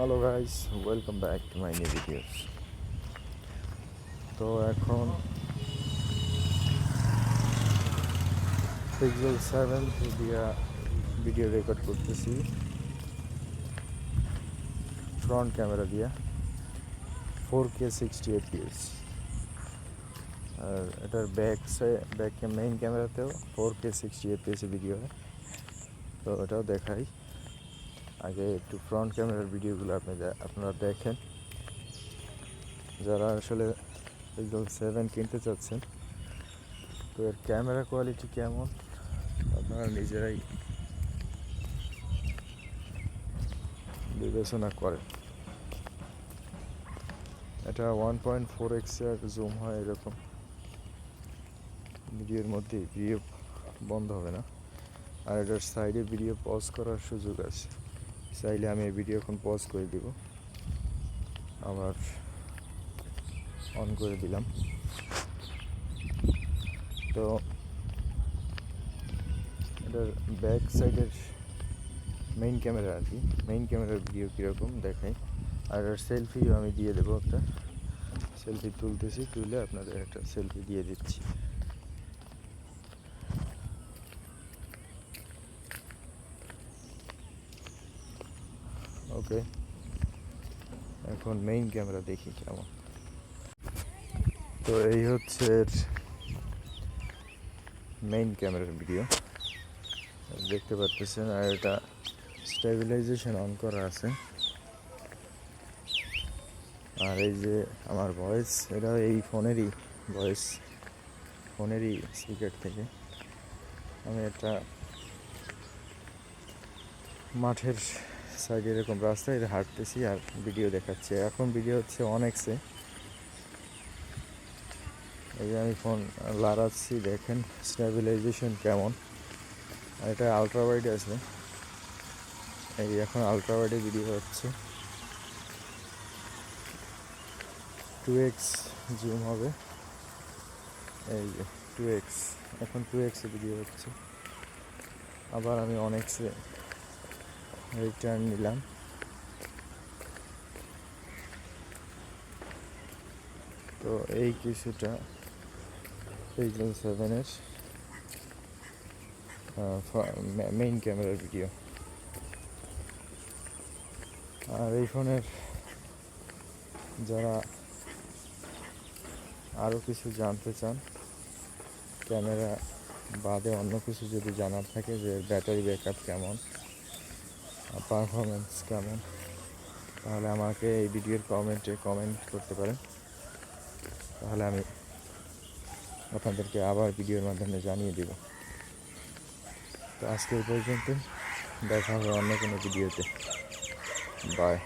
Hello guys, welcome back to my new videos. তো এখন Pixel 7 দিয়া ভিডিও রেকর্ড করতেছি ফ্রন্ট ক্যামেরা দিয়া 4K 60 fps। আর এটার ব্যাক মেইন ক্যামেরাতেও 4K 60 fps ভিডিও হয়। তো এটাও দেখাই। আগে একটু ফ্রন্ট ক্যামেরার ভিডিওগুলো আপনারা দেখেন, যারা আসলে পিক্সেল 7 কিনতে চাচ্ছেন। তো এর ক্যামেরা কোয়ালিটি কেমন আপনারা নিজেরাই বিবেচনা করেন। এটা 1.4x এর জুম হয়, এরকম ভিডিওর মধ্যে ভিডিও বন্ধ হবে না। আর এটার সাইডে ভিডিও পজ করার সুযোগ আছে, চাইলে আমি এই ভিডিও এখন পজ করে দিব, আবার অন করে দিলাম। তো এটার ব্যাক সাইডের মেইন ক্যামেরা আর কি, মেইন ক্যামেরার ভিডিও কীরকম দেখাই। আর সেলফিও আমি দিয়ে দেবো, একটা সেলফি তুলে আপনাদের একটা সেলফি দিয়ে দিচ্ছি। ওকে, এখন মেইন ক্যামেরা দেখি কেমন। তো এই হচ্ছে মেইন ক্যামেরার ভিডিও, দেখতে পাচ্ছেন। আর এটা স্টেবিলাইজেশন অন করা আছে। আর এই যে আমার ভয়েস, এটা এই ফোনেরই স্পিকার থেকে আমি একটা মাঠের সাইডে এরকম রাস্তায় হাঁটতেছি আর ভিডিও দেখাচ্ছে। এখন ভিডিও হচ্ছে অনেক্সে। এই যে আমি ফোন লাড়াচ্ছি, দেখেন স্টেবিলাইজেশন কেমন। আর এটা আলট্রা ওয়াইড আছে, এই এখন আলট্রা ওয়াইডে ভিডিও হচ্ছে। 2x জুম হবে, এই যে 2x, এখন 2x এ ভিডিও হচ্ছে। আবার আমি অনেক্সে রিটার্ন নিলাম। তো এই কিছুটা পিক্সেল 7-এর মেইন ক্যামেরার ভিডিও। আর এই ফোনের যারা আরও কিছু জানতে চান, ক্যামেরা বাদে অন্য কিছু যদি জানার থাকে, যে ব্যাটারি ব্যাকআপ কেমন, পারফরমেন্স কেমন, তাহলে আমাকে এই ভিডিওর কমেন্ট করতে পারেন। তাহলে আমি আপনাদেরকে আবার ভিডিওর মাধ্যমে জানিয়ে দেব। তো আজকে এই পর্যন্ত, দেখা হবে অন্য কোনো ভিডিওতে। বাই।